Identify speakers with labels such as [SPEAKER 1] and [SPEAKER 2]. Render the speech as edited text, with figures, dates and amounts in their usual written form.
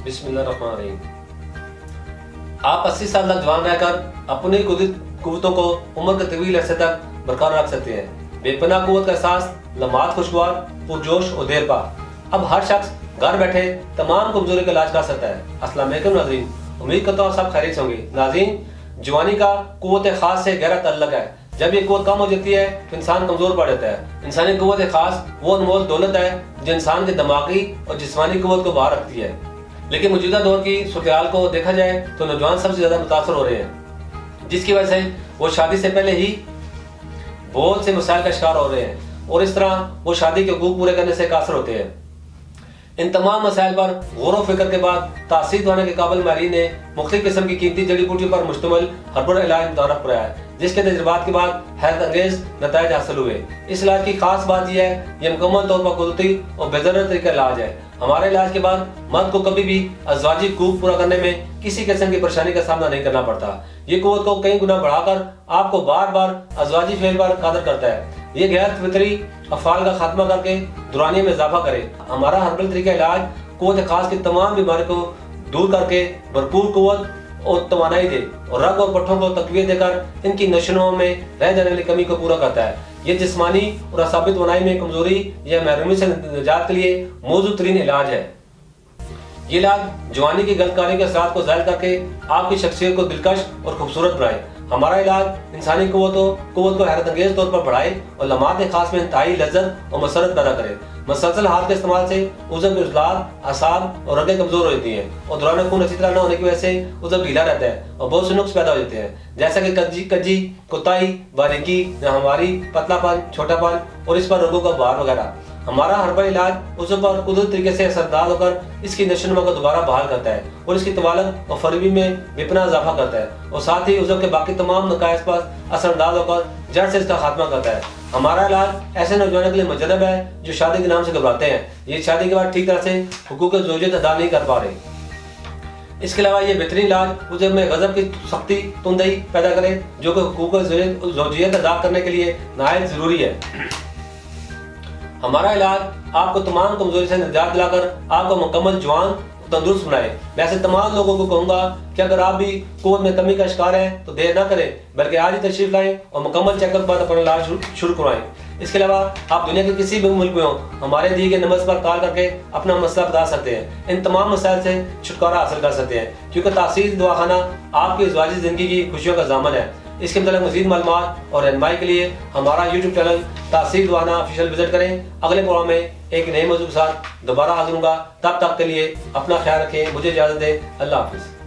[SPEAKER 1] बिस्मिल्लाहिर्रहमानिर्रहीम। आप 80 साल तक जवान रहकर अपनी कुव्वतों को उम्र के तवील अरसे तक बरकरार रख सकते हैं। बेपनाह कुव्वत का एहसास, लम्हात खुशगवार, पुरजोश और देर पा। अब हर शख्स घर बैठे तमाम कमजोरी का इलाज कर सकता है। अस्सलाम वालेकुम नाज़रीन, उम्मीद करता हूँ सब खैरियत से होंगे। नाज़रीन, जवानी का कुव्वत खास से गहरा ताल्लुक है। जब ये कुव्वत कम हो जाती है तो इंसान कमजोर पड़ जाता है। इंसानी कुव्वत खास वो अनमोल दौलत है जो इंसान के दिमागी और जिस्मानी कुव्वत को बाहर रखती है। लेकिन मौजूदा दौर की सूरत को देखा जाए तो नौजवान सबसे ज्यादा मुतासर हो रहे हैं, जिसकी वजह से वो शादी से पहले ही बहुत से मसाइल का शिकार हो रहे हैं और इस तरह वो शादी के हकूक पूरे करने से कासर होते हैं। इन तमाम मसाइल पर गौर फिक्र के बाद तासीर दिवाने के काबिल माहिरीन ने मुख्तलिफ किस्म की कीमती जड़ी बूटियों पर मुश्तमिल हर्बल इलाज मुतारफ कराया है, जिसके तजुर्बात के बाद हैरत अंगेज नताइज हासिल हुए। इस इलाज की खास बात यह है, ये मुकम्मल तौर पर कुदरती और बेज़र तरीका इलाज है। हमारे इलाज के बाद मर्द को कभी भी अज़वाजी हकूक पूरा करने में किसी किस्म की परेशानी का सामना नहीं करना पड़ता। ये कुव्वत को कई गुना बढ़ाकर आपको बार बार अज़वाजी फेल पर कादर करता है। ये गैर फितरी अफ़आल का खात्मा करके दुरानी में इजाफा करे। हमारा हर्बल तरीका इलाज कुव्वत खास की तमाम बीमारी को दूर करके भरपूर कुव्वत और तवानाई दे और रग और पट्ठों को तकवीत देकर इनकी नशों में रह जाने वाली कमी को पूरा करता है। ये जिस्मानी और असाबी तवानाई में कमजोरी या महरूमी से निजात के लिए मौजूद तरीन इलाज है। ये इलाज जवानी की गलतकारी के असरात को ज़ाहिर करके आपकी शख्सियत को दिलकश और खूबसूरत बनाए। हमारा इलाज इंसानी कुव्वत को हैरत अंगेज तौर पर बढ़ाए और लम्हात खास में इंतहाई लज्जत और मसरत पैदा करे। मसलसल हाथ के इस्तेमाल से उज़व के उजलात, असाब और रगें कमजोर हो जाती हैं और दौरान खून अच्छी तरह न होने की वजह से उज़व ढीला रहता है और बहुत से नुक्स पैदा हो जाते हैं, जैसा कि कज्जी, कुताई, बारीकी, नाहमारी, पतलापन, छोटापन और इस पर रोगों का भार वगैरह। हमारा हर्बल इलाज उज़व पर कुदरती तरीके से असरदार होकर इसकी नशोनुमा को दोबारा बहाल करता है और इसकी तवालत और फरीबी में बेपनाह इजाफा करता है और साथ ही उज़व के बाकी तमाम नकाइस पर असरदार होकर जड़ से इसका खात्मा करता है। हमारा इलाज ऐसे नौजवानों के लिए मुजरब है जो शादी के नाम से घबराते हैं, ये शादी के बाद ठीक तरह से हुकूक ज़ौजियत अदा नहीं कर पा रहे। इसके अलावा ये बेहतरीन इलाज उज़व में गज़ब की सख्ती तुंदई पैदा करे, जो कि हुकूक ज़ौजियत अदा करने के लिए नहायत ज़रूरी है। हमारा इलाज आपको तमाम कमजोरी से निजात दिलाकर आपको मुकम्मल जवान तंदुरुस्त बनाए। मैं ऐसे तमाम लोगों को कहूँगा कि अगर आप भी कुव्वत में कमी का शिकार हैं तो देर ना करें, बल्कि आज ही तशरीफ लाएं और मुकम्मल चेकअप बाद अपना इलाज शुरू करवाएं। इसके अलावा आप दुनिया के किसी भी मुल्क में हो, हमारे दिए गए नंबर पर कॉल करके अपना मसला बता सकते हैं। इन तमाम मसाइल से छुटकारा हासिल कर सकते हैं, क्योंकि तासीर दवाखाना आपकी अज़वाजी ज़िंदगी की खुशियों का ज़ामन है। इसके मतलब मज़ीद मालूमात और रहनुमाई के लिए हमारा यूट्यूब चैनल तासीर दवाखाना ऑफिशियल विजिट करें। अगले प्रोग्राम में एक नए मौजूद के साथ दोबारा हाजिर होऊंगा। तब तक के लिए अपना ख्याल रखें। मुझे इजाज़त दें। अल्लाह हाफ़िज़।